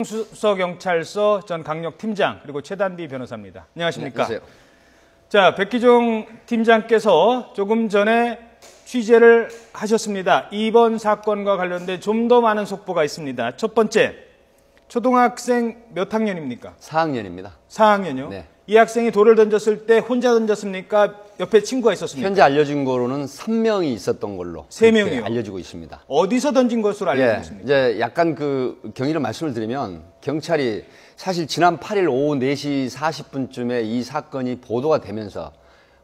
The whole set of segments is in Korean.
수서경찰서 전 강력팀장 그리고 최단비 변호사입니다. 안녕하십니까? 네, 자, 백기종 팀장께서 조금 전에 취재를 하셨습니다. 이번 사건과 관련된 좀 더 많은 속보가 있습니다. 첫 번째, 초등학생 몇 학년입니까? 4학년입니다. 4학년요? 네. 이 학생이 돌을 던졌을 때 혼자 던졌습니까? 옆에 친구가 있었습니까? 현재 알려진 거로는 3명이 있었던 걸로 3명이요? 알려지고 있습니다. 어디서 던진 것으로 알려지고 있습니까? 이제 약간 그 경위를 말씀을 드리면 경찰이 사실 지난 8일 오후 4시 40분쯤에 이 사건이 보도가 되면서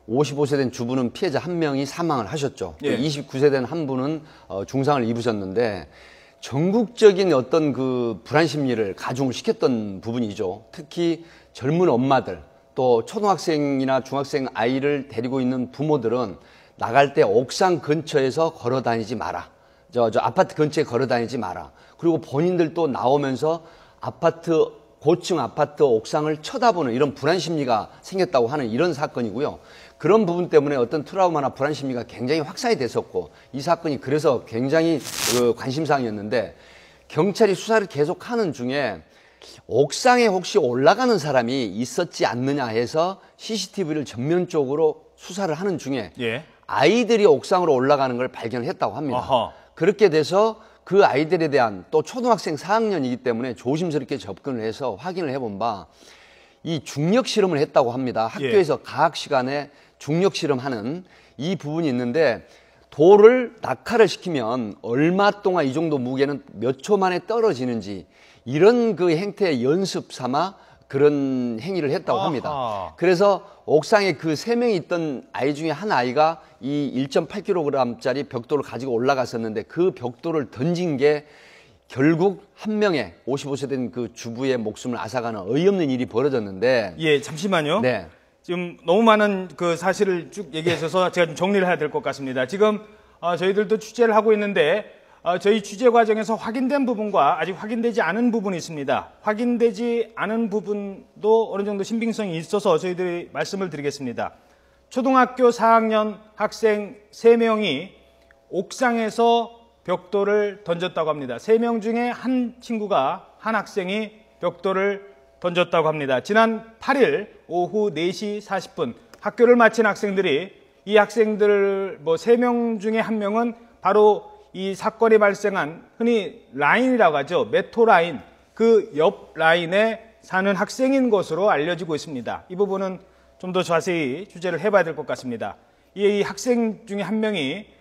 55세 된 주부는 피해자 한 명이 사망을 하셨죠. 예. 29세 된 한 분은 중상을 입으셨는데 전국적인 어떤 그 불안 심리를 가중을 시켰던 부분이죠. 특히 젊은 엄마들 또 초등학생이나 중학생 아이를 데리고 있는 부모들은 나갈 때 옥상 근처에서 걸어 다니지 마라. 저 아파트 근처에 걸어 다니지 마라. 그리고 본인들도 나오면서 고층 아파트 옥상을 쳐다보는 이런 불안 심리가 생겼다고 하는 이런 사건이고요. 그런 부분 때문에 어떤 트라우마나 불안 심리가 굉장히 확산이 됐었고 이 사건이 그래서 굉장히 관심사항이었는데 경찰이 수사를 계속하는 중에 옥상에 혹시 올라가는 사람이 있었지 않느냐 해서 CCTV를 전면적으로 수사를 하는 중에 예. 아이들이 옥상으로 올라가는 걸 발견했다고 합니다. 아하. 그렇게 돼서 그 아이들에 대한 또 초등학생 4학년이기 때문에 조심스럽게 접근을 해서 확인을 해본 바 이 중력 실험을 했다고 합니다. 학교에서 과학 시간에 중력 실험하는 이 부분이 있는데 돌을 낙하를 시키면 얼마 동안 이 정도 무게는 몇 초 만에 떨어지는지 이런 그 행태의 연습 삼아 그런 행위를 했다고 합니다. 아하. 그래서 옥상에 그 3명이 있던 아이 중에 한 아이가 이 1.8kg짜리 벽돌을 가지고 올라갔었는데 그 벽돌을 던진 게 결국 한 명의 55세 된 그 주부의 목숨을 앗아가는 어이없는 일이 벌어졌는데. 예, 잠시만요. 네. 지금 너무 많은 그 사실을 쭉 얘기해 주셔서 제가 좀 정리를 해야 될 것 같습니다. 지금 저희들도 취재를 하고 있는데 저희 취재 과정에서 확인된 부분과 아직 확인되지 않은 부분이 있습니다. 확인되지 않은 부분도 어느 정도 신빙성이 있어서 저희들이 말씀을 드리겠습니다. 초등학교 4학년 학생 3명이 옥상에서 벽돌을 던졌다고 합니다. 3명 중에 한 학생이 벽돌을 던졌다고 합니다. 지난 8일 오후 4시 40분 학교를 마친 학생들이 이 학생들 3명 중에 한 명은 바로 이 사건이 발생한 흔히 라인이라고 하죠. 메토 라인, 그 옆 라인에 사는 학생인 것으로 알려지고 있습니다. 이 부분은 좀 더 자세히 취재를 해봐야 될 것 같습니다. 이 학생 중에 한 명이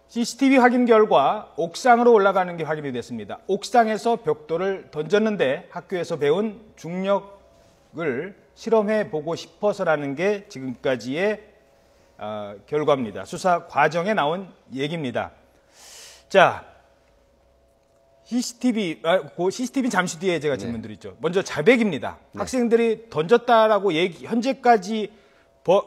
CCTV 확인 결과 옥상으로 올라가는 게 확인이 됐습니다. 옥상에서 벽돌을 던졌는데 학교에서 배운 중력을 실험해 보고 싶어서라는 게 지금까지의 결과입니다. 수사 과정에 나온 얘기입니다. 자, CCTV 잠시 뒤에 제가 질문 드리죠. 먼저 자백입니다. 학생들이 던졌다라고 현재까지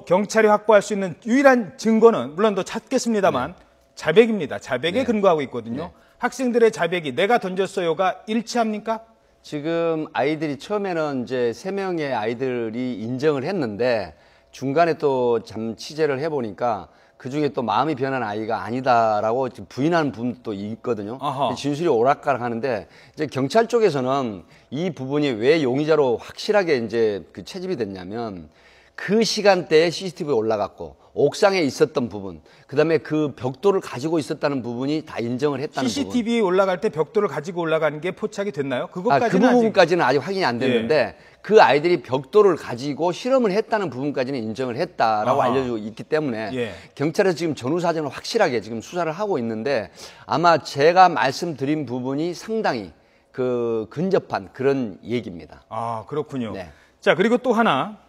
경찰이 확보할 수 있는 유일한 증거는 물론 더 찾겠습니다만 자백입니다. 자백에 근거하고 있거든요. 학생들의 자백이 내가 던졌어요가 일치합니까? 지금 아이들이 처음에는 이제 3명의 아이들이 인정을 했는데 중간에 또 잠 취재를 해보니까 그 중에 또 마음이 변한 아이가 아니다라고 부인하는 분도 있거든요. 아하. 진술이 오락가락 하는데 이제 경찰 쪽에서는 이 부분이 왜 용의자로 확실하게 이제 그 채집이 됐냐면 그 시간대에 CCTV에 올라갔고 옥상에 있었던 부분, 그다음에 그 벽돌을 가지고 있었다는 부분이 다 인정을 했다는 CCTV에 부분. 올라갈 때 벽돌을 가지고 올라가는 게 포착이 됐나요? 그 부분까지는 아직 확인이 안 됐는데 그 아이들이 벽돌을 가지고 실험을 했다는 부분까지는 인정을 했다라고 알려지고 있기 때문에 경찰에서 지금 전후 사정을 확실하게 지금 수사를 하고 있는데 아마 제가 말씀드린 부분이 상당히 그 근접한 그런 얘기입니다. 아, 그렇군요. 네. 자, 그리고 또 하나.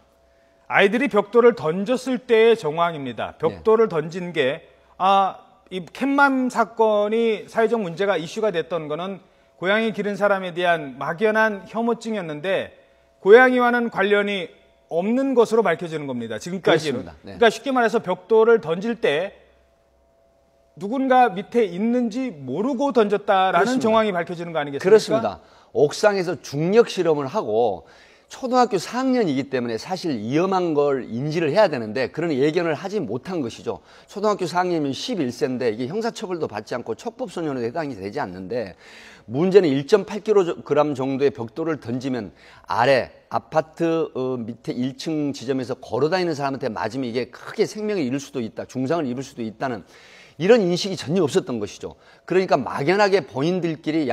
아이들이 벽돌을 던졌을 때의 정황입니다. 벽돌을 던진 게, 이 캣맘 사건이 사회적 문제가 이슈가 됐던 거는 고양이 기른 사람에 대한 막연한 혐오증이었는데 고양이와는 관련이 없는 것으로 밝혀지는 겁니다. 지금까지는. 그러니까 쉽게 말해서 벽돌을 던질 때 누군가 밑에 있는지 모르고 던졌다라는 정황이 밝혀지는 거 아니겠습니까? 그렇습니다. 옥상에서 중력 실험을 하고 초등학교 4학년이기 때문에 사실 위험한 걸 인지를 해야 되는데 그런 예견을 하지 못한 것이죠. 초등학교 4학년이면 11세인데 이게 형사처벌도 받지 않고 촉법소년에 해당이 되지 않는데 문제는 1.8kg 정도의 벽돌을 던지면 아래 아파트 밑에 1층 지점에서 걸어다니는 사람한테 맞으면 이게 크게 생명을 잃을 수도 있다. 중상을 입을 수도 있다는 이런 인식이 전혀 없었던 것이죠. 그러니까 막연하게 본인들끼리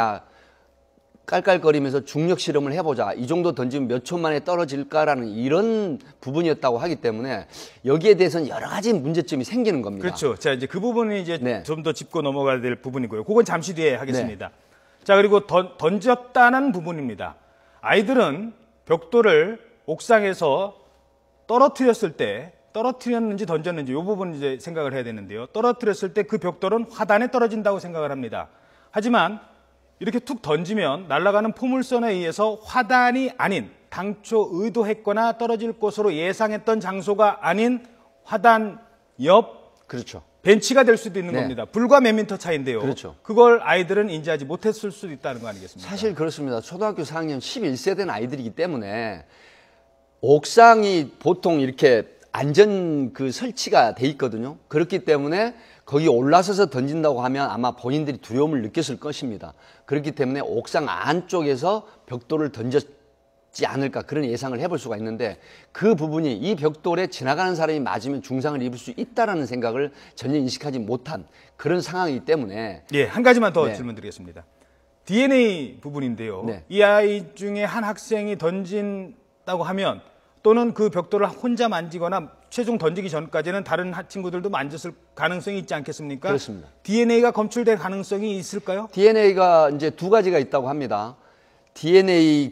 깔깔거리면서 중력 실험을 해보자. 이 정도 던지면 몇 초 만에 떨어질까라는 이런 부분이었다고 하기 때문에 여기에 대해서는 여러 가지 문제점이 생기는 겁니다. 그렇죠. 자, 이제 그 부분이 이제 네. 좀 더 짚고 넘어가야 될 부분이고요. 그건 잠시 뒤에 하겠습니다. 자, 그리고 던졌다는 부분입니다. 아이들은 벽돌을 옥상에서 떨어뜨렸는지 던졌는지 이 부분 이제 생각을 해야 되는데요. 떨어뜨렸을 때 그 벽돌은 화단에 떨어진다고 생각을 합니다. 하지만 이렇게 툭 던지면 날아가는 포물선에 의해서 화단이 아닌 당초 의도했거나 떨어질 곳으로 예상했던 장소가 아닌 화단 옆 그렇죠. 벤치가 될 수도 있는 네. 겁니다. 불과 몇 미터 차인데요. 그렇죠. 그걸 아이들은 인지하지 못했을 수도 있다는 거 아니겠습니까? 사실 그렇습니다. 초등학교 4학년 11세 된 아이들이기 때문에 옥상이 보통 이렇게 안전 설치가 돼 있거든요. 그렇기 때문에 거기 올라서서 던진다고 하면 아마 본인들이 두려움을 느꼈을 것입니다. 그렇기 때문에 옥상 안쪽에서 벽돌을 던졌지 않을까 그런 예상을 해볼 수가 있는데 그 부분이 이 벽돌에 지나가는 사람이 맞으면 중상을 입을 수 있다는 생각을 전혀 인식하지 못한 그런 상황이기 때문에 예, 한 가지만 더 네. 질문 드리겠습니다. DNA 부분인데요. 네. 이 아이 중에 한 학생이 던진다고 하면 또는 그 벽돌을 혼자 만지거나 최종 던지기 전까지는 다른 친구들도 만졌을 가능성이 있지 않겠습니까? 그렇습니다. DNA가 검출될 가능성이 있을까요? DNA가 이제 두 가지가 있다고 합니다. DNA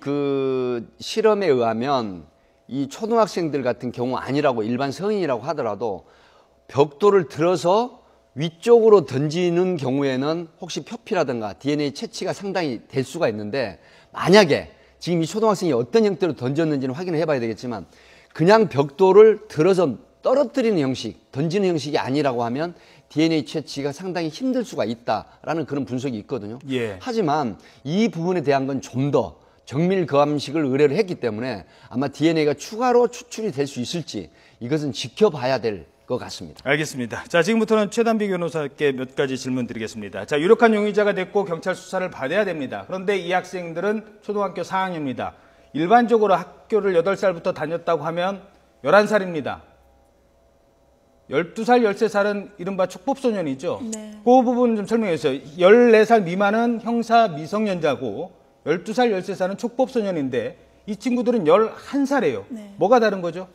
실험에 의하면 이 초등학생들 같은 경우 아니라고 일반 성인이라고 하더라도 벽돌을 들어서 위쪽으로 던지는 경우에는 혹시 표피라든가 DNA 채취가 상당히 될 수가 있는데 만약에 지금 이 초등학생이 어떤 형태로 던졌는지는 확인을 해봐야 되겠지만 그냥 벽돌을 들어서 떨어뜨리는 형식, 던지는 형식이 아니라고 하면 DNA 채취가 상당히 힘들 수가 있다라는 그런 분석이 있거든요. 예. 하지만 이 부분에 대한 건 좀 더 정밀 거암식을 의뢰를 했기 때문에 아마 DNA가 추가로 추출이 될 수 있을지 이것은 지켜봐야 될 것 같습니다. 알겠습니다. 자, 지금부터는 최단비 변호사께 몇 가지 질문 드리겠습니다. 자, 유력한 용의자가 됐고 경찰 수사를 받아야 됩니다. 그런데 이 학생들은 초등학교 4학년입니다. 일반적으로 학교를 8살부터 다녔다고 하면 11살입니다. 12살, 13살은 이른바 촉법소년이죠. 네. 그 부분 좀 설명해 주세요. 14살 미만은 형사 미성년자고 12살, 13살은 촉법소년인데 이 친구들은 11살이에요. 네. 뭐가 다른 거죠?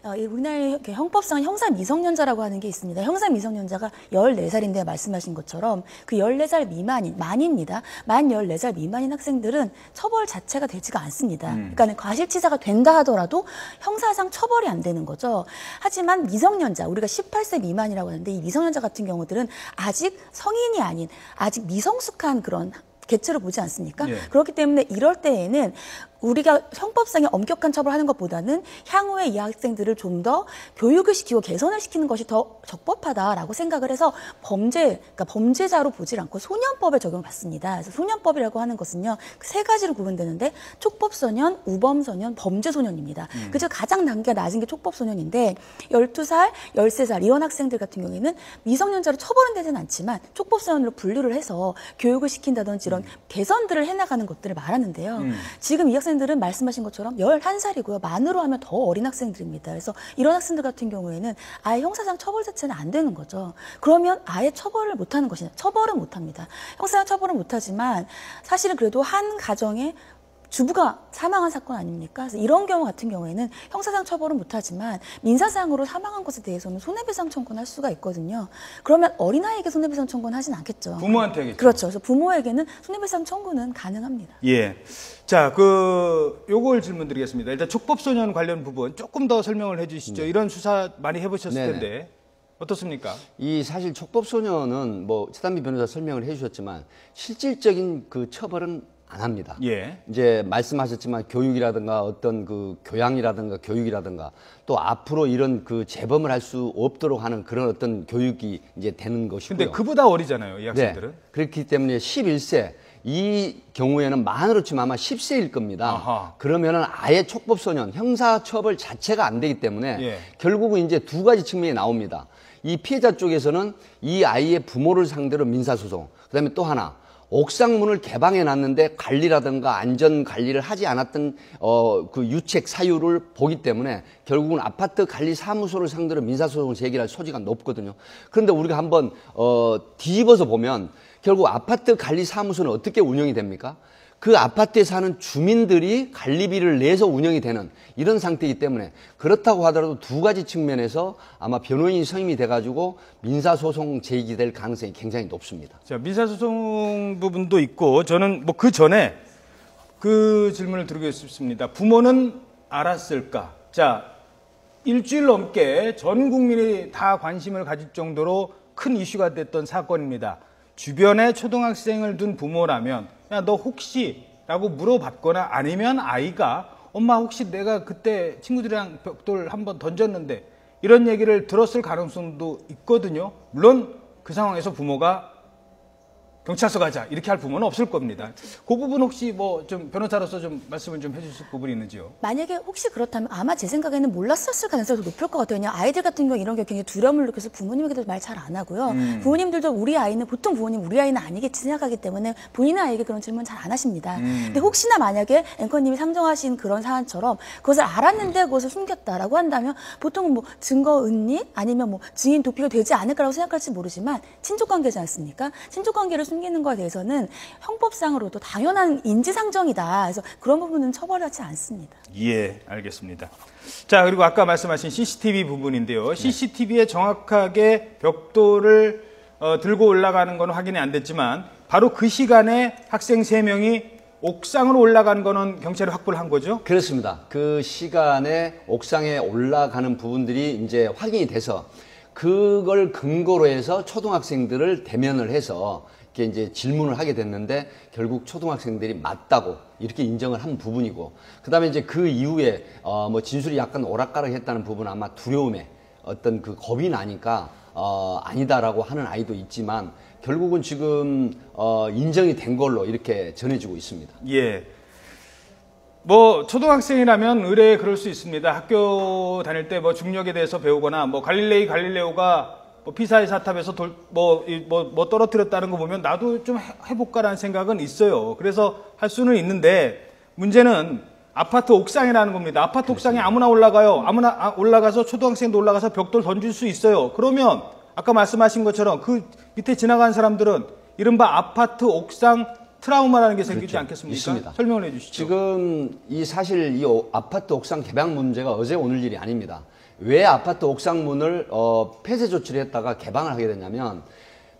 우리나라의 형법상 형사 미성년자라고 하는 게 있습니다. 형사 미성년자가 14살인데 말씀하신 것처럼 그 14살 만입니다. 만 14살 미만인 학생들은 처벌 자체가 되지가 않습니다. 그러니까 과실치사가 된다 하더라도 형사상 처벌이 안 되는 거죠. 하지만 미성년자, 우리가 18세 미만이라고 하는데 이 미성년자 같은 경우들은 아직 성인이 아닌 아직 미성숙한 그런 개체로 보지 않습니까? 예. 그렇기 때문에 이럴 때에는 우리가 형법상의 엄격한 처벌하는 것보다는 향후에 이 학생들을 좀 더 교육을 시키고 개선을 시키는 것이 더 적법하다라고 생각을 해서 그러니까 범죄자로 보질 않고 소년법에 적용받습니다. 그래서 소년법이라고 하는 것은요, 세 가지로 구분되는데 촉법소년, 우범소년, 범죄소년입니다. 그래서 가장 단계가 낮은 게 촉법소년인데 12살, 13살 이런 학생들 같은 경우에는 미성년자로 처벌은 되진 않지만 촉법소년으로 분류를 해서 교육을 시킨다든지 이런 개선들을 해나가는 것들을 말하는데요. 지금 이 학생들은 말씀하신 것처럼 11살이고요. 만으로 하면 더 어린 학생들입니다. 그래서 이런 학생들 같은 경우에는 아예 형사상 처벌 자체는 안 되는 거죠. 그러면 아예 처벌을 못하는 것이냐? 처벌은 못합니다. 형사상 처벌은 못하지만 사실은 그래도 한 가정에 주부가 사망한 사건 아닙니까? 그래서 이런 경우 같은 경우에는 형사상 처벌은 못하지만 민사상으로 사망한 것에 대해서는 손해배상 청구할 수가 있거든요. 그러면 어린아이에게 손해배상 청구는 하진 않겠죠. 부모한테 하겠죠. 그렇죠. 그래서 부모에게는 손해배상 청구는 가능합니다. 예. 자, 요걸 질문 드리겠습니다. 일단 촉법소년 관련 부분 조금 더 설명을 해 주시죠. 이런 수사 많이 해보셨을 네네. 텐데 어떻습니까? 이 사실 촉법소년은 최단비 변호사 설명을 해주셨지만 실질적인 처벌은 안 합니다. 예. 이제 말씀하셨지만 교육이라든가 어떤 교양이라든가 교육이라든가 또 앞으로 이런 재범을 할 수 없도록 하는 그런 어떤 교육이 이제 되는 것이고요. 근데 그보다 어리잖아요, 이 학생들은. 네. 그렇기 때문에 11세 이 경우에는 만으로 치면 아마 10세일 겁니다. 아하. 그러면은 아예 촉법소년 형사처벌 자체가 안 되기 때문에 예. 결국은 이제 두 가지 측면이 나옵니다. 이 피해자 쪽에서는 이 아이의 부모를 상대로 민사소송, 그다음에 또 하나 옥상문을 개방해 놨는데 관리라든가 안전 관리를 하지 않았던 그 유책 사유를 보기 때문에 결국은 아파트 관리 사무소를 상대로 민사소송을 제기할 소지가 높거든요. 그런데 우리가 한번 뒤집어서 보면 결국 아파트 관리 사무소는 어떻게 운영이 됩니까? 그 아파트에 사는 주민들이 관리비를 내서 운영이 되는 이런 상태이기 때문에 그렇다고 하더라도 두 가지 측면에서 아마 변호인이 선임이 돼가지고 민사소송 제기될 가능성이 굉장히 높습니다. 자, 민사소송 부분도 있고 저는 뭐 그 전에 그 질문을 드리고 싶습니다. 부모는 알았을까? 자, 일주일 넘게 전 국민이 다 관심을 가질 정도로 큰 이슈가 됐던 사건입니다. 주변에 초등학생을 둔 부모라면 야, 너 혹시? 라고 물어봤거나 아니면 아이가 엄마 혹시 내가 그때 친구들이랑 벽돌 한번 던졌는데 이런 얘기를 들었을 가능성도 있거든요. 물론 그 상황에서 부모가 경찰서 가자 이렇게 할 부모는 없을 겁니다. 그 부분 혹시 뭐 좀 변호사로서 좀 말씀을 좀 해주실 부분이 있는지요? 만약에 혹시 그렇다면 아마 제 생각에는 몰랐었을 가능성이 높을 것 같아요. 왜냐하면 아이들 같은 경우 이런 경우 굉장히 두려움을 느껴서 부모님에게도 말 잘 안 하고요. 부모님들도 우리 아이는 보통 부모님 우리 아이는 아니겠지 생각하기 때문에 본인의 아이에게 그런 질문 잘 안 하십니다. 근데 혹시나 만약에 앵커님이 상정하신 그런 사안처럼 그것을 알았는데 그것을 숨겼다라고 한다면 보통은 뭐 증거 은닉 아니면 뭐 증인 도피가 되지 않을까라고 생각할지 모르지만 친족관계지 않습니까? 친족관계를 숨기는 것에 대해서는 형법상으로도 당연한 인지상정이다. 그래서 그런 부분은 처벌하지 않습니다. 예, 알겠습니다. 자, 그리고 아까 말씀하신 CCTV 부분인데요. CCTV에 정확하게 벽돌을 들고 올라가는 건 확인이 안 됐지만 바로 그 시간에 학생 3명이 옥상으로 올라가는 거는 경찰이 확보를 한 거죠? 그렇습니다. 그 시간에 옥상에 올라가는 부분들이 이제 확인이 돼서 그걸 근거로 해서 초등학생들을 대면을 해서 이렇게 이제 질문을 하게 됐는데 결국 초등학생들이 맞다고 이렇게 인정을 한 부분이고 그다음에 이제 그 이후에 뭐 진술이 약간 오락가락했다는 부분은 아마 두려움에 어떤 그 겁이 나니까 아니다라고 하는 아이도 있지만 결국은 지금 인정이 된 걸로 이렇게 전해지고 있습니다. 예. 뭐 초등학생이라면 의뢰 그럴 수 있습니다. 학교 다닐 때 뭐 중력에 대해서 배우거나 뭐 갈릴레오가 뭐 피사의 사탑에서 뭐 떨어뜨렸다는 거 보면 나도 좀 해볼까라는 생각은 있어요. 그래서 할 수는 있는데 문제는 아파트 옥상이라는 겁니다. 아파트 옥상에 아무나 올라가요. 아무나 올라가서 초등학생도 올라가서 벽돌 던질 수 있어요. 그러면 아까 말씀하신 것처럼 그 밑에 지나가는 사람들은 이른바 아파트 옥상 트라우마라는 게 생기지 그렇죠. 않겠습니까? 있습니다. 설명을 해주시죠. 지금 사실 이 아파트 옥상 개방 문제가 어제 오늘 일이 아닙니다. 왜 아파트 옥상 문을 폐쇄 조치를 했다가 개방을 하게 됐냐면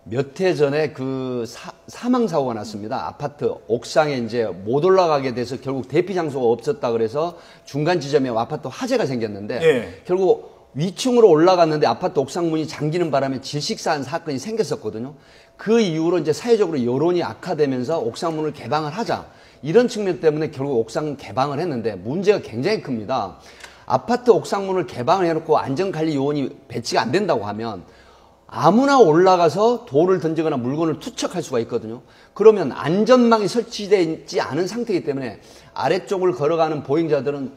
몇 해 전에 그 사망 사고가 났습니다. 아파트 옥상에 이제 못 올라가게 돼서 결국 대피 장소가 없었다 그래서 중간 지점에 아파트 화재가 생겼는데 예. 결국 위층으로 올라갔는데 아파트 옥상 문이 잠기는 바람에 질식사한 사건이 생겼었거든요. 그 이후로 이제 사회적으로 여론이 악화되면서 옥상 문을 개방을 하자 이런 측면 때문에 결국 옥상 개방을 했는데 문제가 굉장히 큽니다. 아파트 옥상문을 개방을 해놓고 안전관리 요원이 배치가 안 된다고 하면 아무나 올라가서 돌을 던지거나 물건을 투척할 수가 있거든요. 그러면 안전망이 설치되어 있지 않은 상태이기 때문에 아래쪽을 걸어가는 보행자들은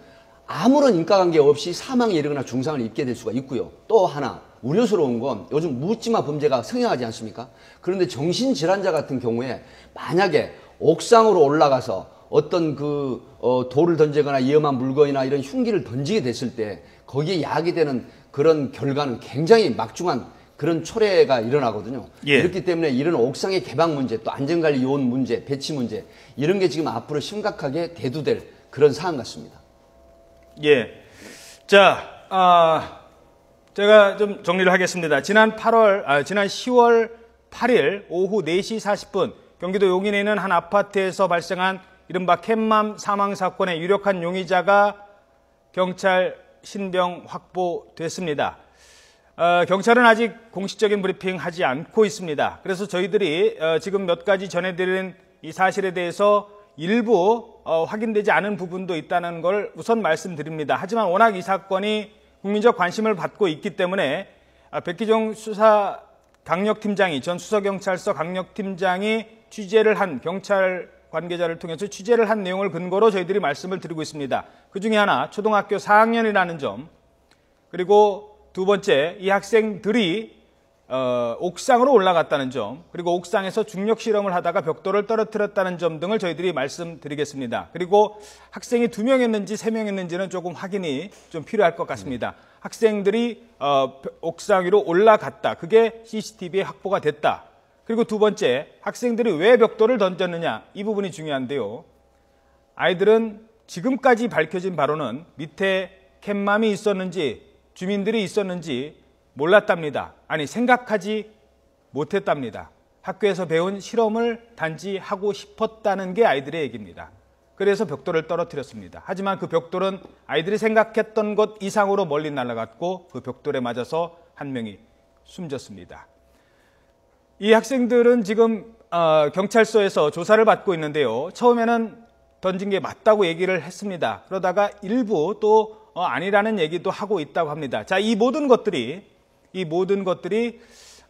아무런 인과관계 없이 사망에 이르거나 중상을 입게 될 수가 있고요. 또 하나 우려스러운 건 요즘 묻지마 범죄가 성행하지 않습니까? 그런데 정신질환자 같은 경우에 만약에 옥상으로 올라가서 어떤 돌을 던지거나 위험한 물건이나 이런 흉기를 던지게 됐을 때 거기에 야기되는 그런 결과는 굉장히 막중한 그런 초래가 일어나거든요. 예. 그렇기 때문에 이런 옥상의 개방 문제, 또 안전관리 요원 문제, 배치 문제 이런 게 지금 앞으로 심각하게 대두될 그런 사안 같습니다. 예. 자, 제가 좀 정리를 하겠습니다. 지난 10월 8일 오후 4시 40분 경기도 용인에 있는 한 아파트에서 발생한 이른바 캣맘 사망 사건의 유력한 용의자가 경찰 신병 확보됐습니다. 경찰은 아직 공식적인 브리핑 하지 않고 있습니다. 그래서 저희들이 지금 몇 가지 전해드린 이 사실에 대해서 일부 확인되지 않은 부분도 있다는 걸 우선 말씀드립니다. 하지만 워낙 이 사건이 국민적 관심을 받고 있기 때문에 백기종 수사 강력팀장이 전 수서경찰서 강력팀장이 취재를 한 경찰 관계자를 통해서 취재를 한 내용을 근거로 저희들이 말씀을 드리고 있습니다. 그중에 하나 초등학교 4학년이라는 점, 그리고 두 번째 이 학생들이 옥상으로 올라갔다는 점, 그리고 옥상에서 중력 실험을 하다가 벽돌을 떨어뜨렸다는 점 등을 저희들이 말씀드리겠습니다. 그리고 학생이 2명이었는지 3명이었는지는 조금 확인이 좀 필요할 것 같습니다. 학생들이 옥상 위로 올라갔다. 그게 CCTV에 확보가 됐다. 그리고 두 번째, 학생들이 왜 벽돌을 던졌느냐, 이 부분이 중요한데요. 아이들은 지금까지 밝혀진 바로는 밑에 캣맘이 있었는지 주민들이 있었는지 몰랐답니다. 아니, 생각하지 못했답니다. 학교에서 배운 실험을 단지 하고 싶었다는 게 아이들의 얘기입니다. 그래서 벽돌을 떨어뜨렸습니다. 하지만 그 벽돌은 아이들이 생각했던 것 이상으로 멀리 날아갔고 그 벽돌에 맞아서 한 명이 숨졌습니다. 이 학생들은 지금 경찰서에서 조사를 받고 있는데요. 처음에는 던진 게 맞다고 얘기를 했습니다. 그러다가 일부 또 아니라는 얘기도 하고 있다고 합니다. 자, 이 모든 것들이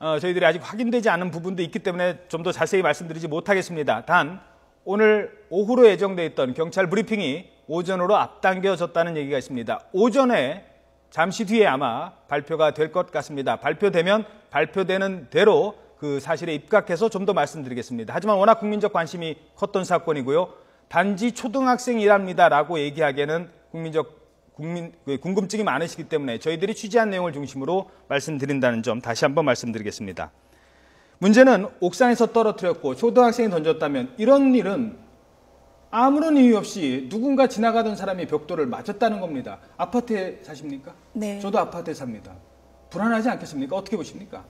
저희들이 아직 확인되지 않은 부분도 있기 때문에 좀 더 자세히 말씀드리지 못하겠습니다. 단 오늘 오후로 예정돼 있던 경찰 브리핑이 오전으로 앞당겨졌다는 얘기가 있습니다. 오전에 잠시 뒤에 아마 발표가 될 것 같습니다. 발표되면 발표되는 대로 그 사실에 입각해서 좀 더 말씀드리겠습니다. 하지만 워낙 국민적 관심이 컸던 사건이고요. 단지 초등학생이랍니다라고 얘기하기에는 궁금증이 많으시기 때문에 저희들이 취재한 내용을 중심으로 말씀드린다는 점 다시 한번 말씀드리겠습니다. 문제는 옥상에서 떨어뜨렸고 초등학생이 던졌다면 이런 일은 아무런 이유 없이 누군가 지나가던 사람이 벽돌을 맞았다는 겁니다. 아파트에 사십니까? 네. 저도 아파트에 삽니다. 불안하지 않겠습니까? 어떻게 보십니까?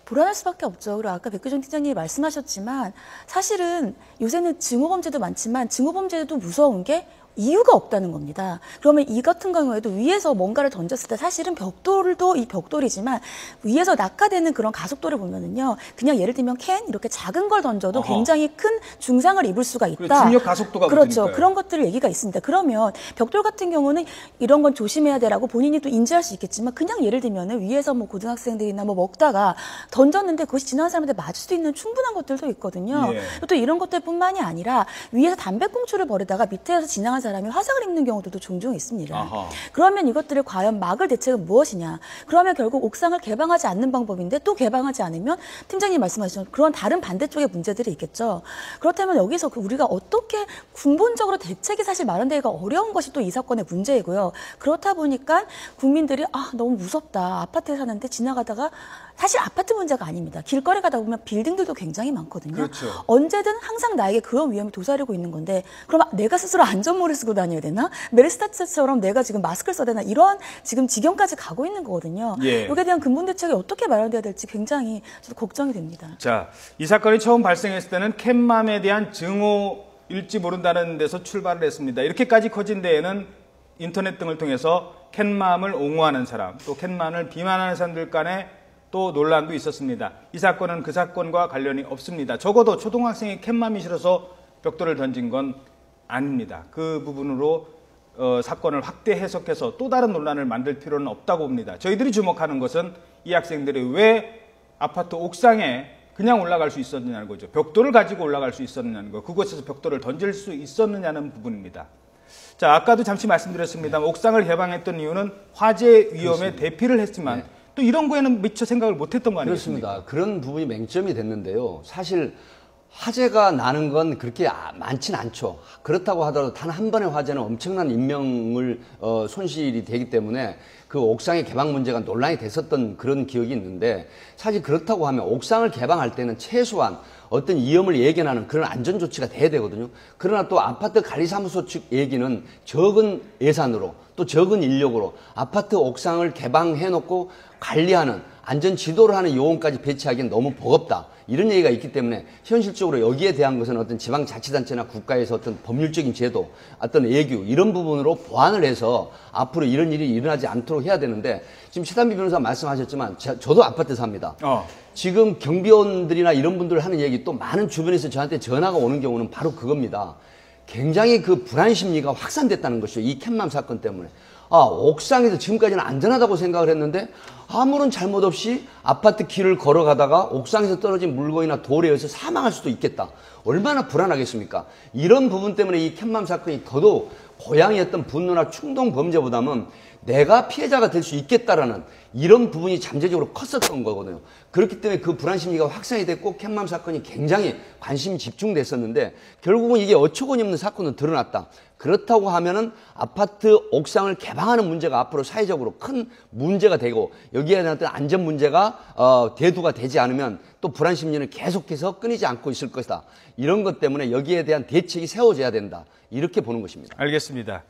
불안할 수밖에 없죠. 그리고 아까 백규정 팀장님이 말씀하셨지만 사실은 요새는 증오범죄도 많지만 증오범죄도 무서운 게 이유가 없다는 겁니다. 그러면 이 같은 경우에도 위에서 뭔가를 던졌을 때 사실은 벽돌도 이 벽돌이지만 위에서 낙하되는 그런 가속도를 보면은요, 그냥 예를 들면 캔 이렇게 작은 걸 던져도 굉장히 큰 중상을 입을 수가 있다. 중력 가속도가 그렇죠. 붙으니까요. 그런 것들 얘기가 있습니다. 그러면 벽돌 같은 경우는 이런 건 조심해야 되라고 본인이 또 인지할 수 있겠지만 그냥 예를 들면은 위에서 뭐 고등학생들이나 뭐 먹다가 던졌는데 그것이 지나간 사람한테 맞을 수 있는 충분한 것들도 있거든요. 예. 또 이런 것들뿐만이 아니라 위에서 담배꽁초를 버리다가 밑에서 지나간 사람이 화상을 입는 경우도 종종 있습니다. 아하. 그러면 이것들을 과연 막을 대책은 무엇이냐? 그러면 결국 옥상을 개방하지 않는 방법인데 또 개방하지 않으면 팀장님 말씀하신 그런 다른 반대쪽의 문제들이 있겠죠. 그렇다면 여기서 우리가 어떻게 근본적으로 대책이 사실 마련되기가 어려운 것이 또 이 사건의 문제이고요. 그렇다 보니까 국민들이 너무 무섭다. 아파트에 사는데 지나가다가 사실 아파트 문제가 아닙니다. 길거리 가다 보면 빌딩들도 굉장히 많거든요. 그렇죠. 언제든 항상 나에게 그런 위험이 도사리고 있는 건데 그럼 내가 스스로 안전모를 쓰고 다녀야 되나? 메르스타트처럼 내가 지금 마스크를 써야 되나? 이런 지금 지경까지 가고 있는 거거든요. 예. 여기에 대한 근본 대책이 어떻게 마련돼야 될지 굉장히 저도 걱정이 됩니다. 자, 이 사건이 처음 발생했을 때는 캣맘에 대한 증오일지 모른다는 데서 출발을 했습니다. 이렇게까지 커진 데에는 인터넷 등을 통해서 캣맘을 옹호하는 사람, 또 캣맘을 비난하는 사람들 간에 또 논란도 있었습니다. 이 사건은 그 사건과 관련이 없습니다. 적어도 초등학생이 캣맘이 싫어서 벽돌을 던진 건 아닙니다. 그 부분으로 사건을 확대 해석해서 또 다른 논란을 만들 필요는 없다고 봅니다. 저희들이 주목하는 것은 이 학생들이 왜 아파트 옥상에 그냥 올라갈 수 있었느냐는 거죠. 벽돌을 가지고 올라갈 수 있었느냐는 거. 그곳에서 벽돌을 던질 수 있었느냐는 부분입니다. 자, 아까도 잠시 말씀드렸습니다만 옥상을 개방했던 이유는 화재 위험에 그렇습니다. 대피를 했지만 또 이런 거에는 미처 생각을 못했던 거 아니겠습니까? 그렇습니다. 그런 부분이 맹점이 됐는데요. 사실 화재가 나는 건 그렇게 많진 않죠. 그렇다고 하더라도 단 한 번의 화재는 엄청난 인명을 손실이 되기 때문에 그 옥상의 개방 문제가 논란이 됐었던 그런 기억이 있는데 사실 그렇다고 하면 옥상을 개방할 때는 최소한 어떤 위험을 예견하는 그런 안전 조치가 돼야 되거든요. 그러나 또 아파트 관리사무소 측 얘기는 적은 예산으로 또 적은 인력으로 아파트 옥상을 개방해놓고 관리하는 안전 지도를 하는 요원까지 배치하기엔 너무 버겁다. 이런 얘기가 있기 때문에 현실적으로 여기에 대한 것은 어떤 지방자치단체나 국가에서 어떤 법률적인 제도, 어떤 예규 이런 부분으로 보완을 해서 앞으로 이런 일이 일어나지 않도록 해야 되는데 지금 최단비 변호사 말씀하셨지만 저도 아파트 삽니다. 지금 경비원들이나 이런 분들 하는 얘기 또 많은 주변에서 저한테 전화가 오는 경우는 바로 그겁니다. 굉장히 그 불안 심리가 확산됐다는 것이죠. 이 캣맘 사건 때문에. 옥상에서 지금까지는 안전하다고 생각을 했는데 아무런 잘못 없이 아파트 길을 걸어가다가 옥상에서 떨어진 물건이나 돌에 의해서 사망할 수도 있겠다. 얼마나 불안하겠습니까? 이런 부분 때문에 이 캣맘 사건이 더더욱 고양이의 어떤 분노나 충동 범죄보다는 내가 피해자가 될 수 있겠다라는 이런 부분이 잠재적으로 컸었던 거거든요. 그렇기 때문에 그 불안 심리가 확산이 됐고 캣맘 사건이 굉장히 관심이 집중됐었는데 결국은 이게 어처구니 없는 사건으로 드러났다. 그렇다고 하면은 아파트 옥상을 개방하는 문제가 앞으로 사회적으로 큰 문제가 되고 여기에 대한 어떤 안전 문제가 대두가 되지 않으면 또 불안 심리는 계속해서 끊이지 않고 있을 것이다. 이런 것 때문에 여기에 대한 대책이 세워져야 된다. 이렇게 보는 것입니다. 알겠습니다.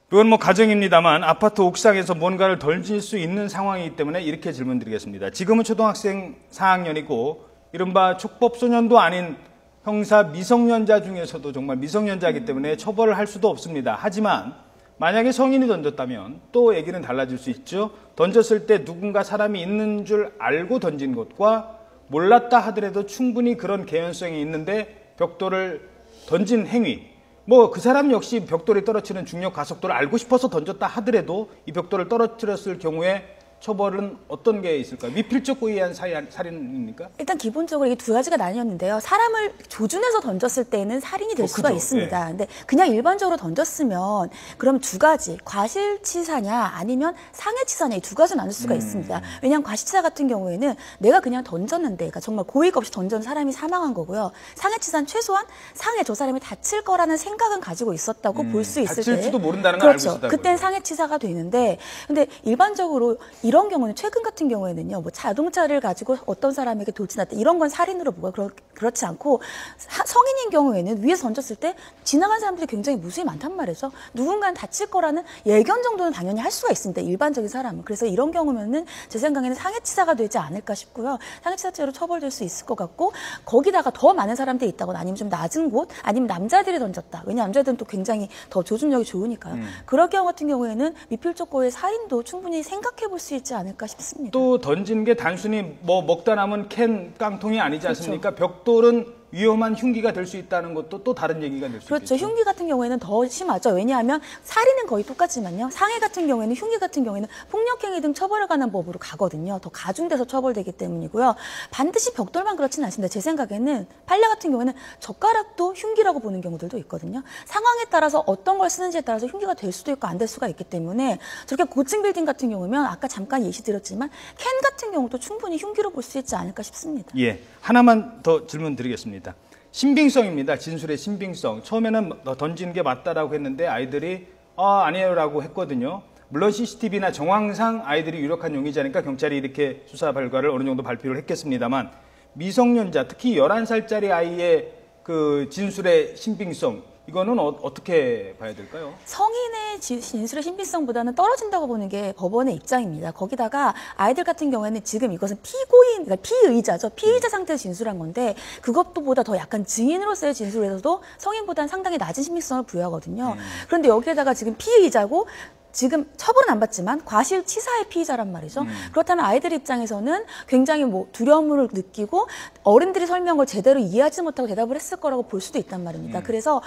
그건 뭐 가정입니다만 아파트 옥상에서 뭔가를 던질 수 있는 상황이기 때문에 이렇게 질문드리겠습니다. 지금은 초등학생 4학년이고 이른바 촉법소년도 아닌 형사 미성년자 중에서도 정말 미성년자이기 때문에 처벌을 할 수도 없습니다. 하지만 만약에 성인이 던졌다면 또 얘기는 달라질 수 있죠. 던졌을 때 누군가 사람이 있는 줄 알고 던진 것과 몰랐다 하더라도 충분히 그런 개연성이 있는데 벽돌을 던진 행위, 뭐 그 사람 역시 벽돌이 떨어지는 중력 가속도를 알고 싶어서 던졌다 하더라도 이 벽돌을 떨어뜨렸을 경우에 처벌은 어떤 게 있을까요? 미필적 고의에 의한 살인입니까? 일단 기본적으로 이게 두 가지가 나뉘었는데요. 사람을 조준해서 던졌을 때는 살인이 될 수가 그죠. 있습니다. 예. 근데 그냥 일반적으로 던졌으면 그럼 두 가지, 과실치사냐 아니면 상해치사냐 이 두 가지 나눌 수가 있습니다. 왜냐하면 과실치사 같은 경우에는 내가 그냥 던졌는데 그러니까 정말 고의가 없이 던진 사람이 사망한 거고요. 상해치사는 최소한 상해 저 사람이 다칠 거라는 생각은 가지고 있었다고 볼 수 있을 때 다칠지도 모른다는 걸 알고 그렇죠. 있었다고요. 그때는 상해치사가 되는데 근데 일반적으로 이런 경우는 최근 같은 경우에는요, 뭐 자동차를 가지고 어떤 사람에게 돌진했다 이런 건 살인으로 보고요. 그렇지 않고 성인인 경우에는 위에서 던졌을 때 지나간 사람들이 굉장히 무수히 많단 말이죠. 누군가는 다칠 거라는 예견 정도는 당연히 할 수가 있습니다. 일반적인 사람은. 그래서 이런 경우면은 제 생각에는 상해치사가 되지 않을까 싶고요. 상해치사죄로 처벌될 수 있을 것 같고 거기다가 더 많은 사람들이 있다거나 아니면 좀 낮은 곳 아니면 남자들이 던졌다. 왜냐하면 남자들은 또 굉장히 더 조준력이 좋으니까요. 그럴 경우 같은 경우에는 미필적 고의 살인도 충분히 생각해 볼 수 있지 않을까 싶습니다. 또 던진 게 단순히 뭐 먹다 남은 캔 깡통이 아니지 않습니까? 벽돌은 위험한 흉기가 될 수 있다는 것도 또 다른 얘기가 될 수 그렇죠. 있겠죠. 흉기 같은 경우에는 더 심하죠. 왜냐하면 살인은 거의 똑같지만요. 상해 같은 경우에는 흉기 같은 경우에는 폭력행위 등 처벌을 가는 법으로 가거든요. 더 가중돼서 처벌되기 때문이고요. 반드시 벽돌만 그렇지는 않습니다. 제 생각에는 판례 같은 경우에는 젓가락도 흉기라고 보는 경우들도 있거든요. 상황에 따라서 어떤 걸 쓰는지에 따라서 흉기가 될 수도 있고 안 될 수가 있기 때문에 저렇게 고층 빌딩 같은 경우면 아까 잠깐 예시드렸지만 캔 같은 경우도 충분히 흉기로 볼 수 있지 않을까 싶습니다. 예, 하나만 더 질문 드리겠습니다. 신빙성입니다. 진술의 신빙성. 처음에는 던지는 게 맞다라고 했는데 아이들이 아니에요라고 했거든요. 물론 CCTV나 정황상 아이들이 유력한 용의자니까 경찰이 이렇게 수사 결과를 어느 정도 발표를 했겠습니다만 미성년자, 특히 11살짜리 아이의 그 진술의 신빙성 이거는 어떻게 봐야 될까요? 성인의 진술의 신빙성보다는 떨어진다고 보는 게 법원의 입장입니다. 거기다가 아이들 같은 경우에는 지금 이것은 피고인, 그러니까 피의자죠. 피의자 상태에서 진술한 건데 그것보다 더 약간 증인으로서의 진술에서도 성인보다는 상당히 낮은 신빙성을 부여하거든요. 그런데 여기에다가 지금 피의자고 지금 처벌은 안 받지만 과실치사의 피의자란 말이죠. 그렇다면 아이들 입장에서는 굉장히 뭐 두려움을 느끼고 어른들이 설명을 제대로 이해하지 못하고 대답을 했을 거라고 볼 수도 있단 말입니다. 그래서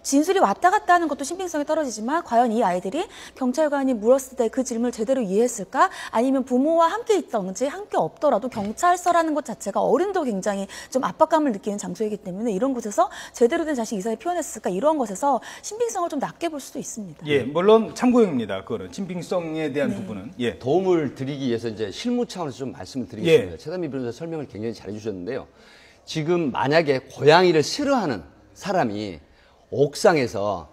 진술이 왔다 갔다 하는 것도 신빙성이 떨어지지만 과연 이 아이들이 경찰관이 물었을 때 그 질문을 제대로 이해했을까? 아니면 부모와 함께 있던지 함께 없더라도 경찰서라는 것 자체가 어른도 굉장히 좀 압박감을 느끼는 장소이기 때문에 이런 곳에서 제대로 된 자식 의사를 표현했을까? 이런 것에서 신빙성을 좀 낮게 볼 수도 있습니다. 예, 물론 참고용입니다. 그거는 신빙성에 대한 부분은. 예. 도움을 드리기 위해서 이제 실무 차원에서 좀 말씀을 드리겠습니다. 예. 최단미 변호사 설명을 굉장히 잘 해주셨는데요. 지금 만약에 고양이를 싫어하는 사람이 옥상에서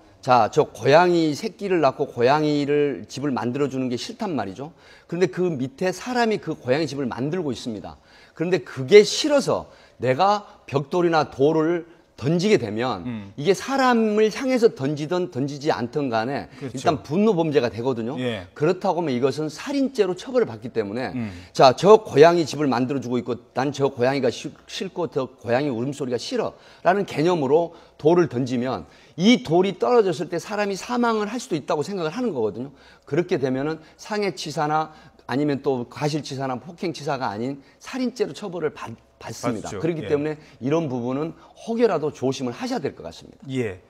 저 고양이 새끼를 낳고 고양이를 집을 만들어주는 게 싫단 말이죠. 그런데 그 밑에 사람이 그 고양이 집을 만들고 있습니다. 그런데 그게 싫어서 내가 벽돌이나 돌을 던지게 되면 이게 사람을 향해서 던지든 던지지 않든 간에 그렇죠. 일단 분노 범죄가 되거든요. 예. 그렇다고 하면 이것은 살인죄로 처벌을 받기 때문에 저 고양이 집을 만들어주고 있고 난 저 고양이가 싫고 저 고양이 울음소리가 싫어 라는 개념으로 돌을 던지면 이 돌이 떨어졌을 때 사람이 사망을 할 수도 있다고 생각을 하는 거거든요. 그렇게 되면은 상해치사나 아니면 또 과실치사나 폭행치사가 아닌 살인죄로 처벌을 받습니다. 맞죠. 그렇기 예. 때문에 이런 부분은 혹여라도 조심을 하셔야 될 것 같습니다. 예.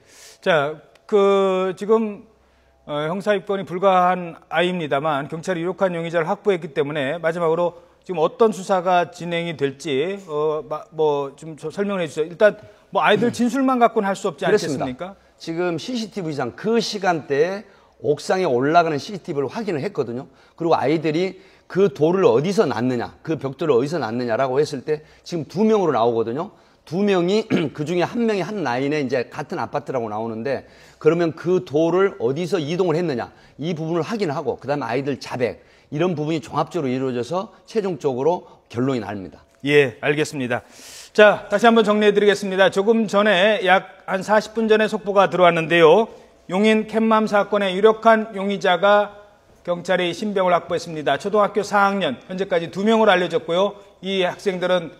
자, 지금 형사 입건이 불가한 아이입니다만 경찰이 유력한 용의자를 확보했기 때문에 마지막으로 지금 어떤 수사가 진행이 될지 뭐 좀 설명을 해주세요. 일단 뭐 아이들 진술만 갖고는 할 수 없지 그렇습니다. 않겠습니까? 지금 CCTV상 그 시간대에 옥상에 올라가는 CCTV를 확인을 했거든요. 그리고 아이들이 그 돌을 어디서 놨느냐, 그 벽돌을 어디서 놨느냐라고 했을 때 지금 2명으로 나오거든요. 2명이 그 중에 1명이 한 라인에 이제 같은 아파트라고 나오는데 그러면 그 돌을 어디서 이동을 했느냐 이 부분을 확인하고 그다음에 아이들 자백 이런 부분이 종합적으로 이루어져서 최종적으로 결론이 납니다. 예, 알겠습니다. 자, 다시 한번 정리해 드리겠습니다. 조금 전에 약 한 40분 전에 속보가 들어왔는데요. 용인 캣맘 사건의 유력한 용의자가 경찰이 신병을 확보했습니다. 초등학교 4학년, 현재까지 2명으로 알려졌고요. 이 학생들은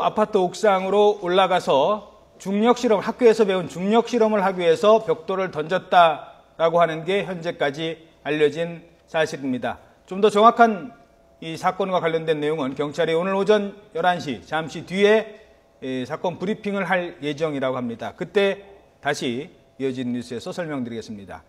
아파트 옥상으로 올라가서 중력실험, 학교에서 배운 중력실험을 하기 위해서 벽돌을 던졌다라고 하는 게 현재까지 알려진 사실입니다. 좀 더 정확한 이 사건과 관련된 내용은 경찰이 오늘 오전 11시, 잠시 뒤에 사건 브리핑을 할 예정이라고 합니다. 그때 다시 이어진 뉴스에서 설명드리겠습니다.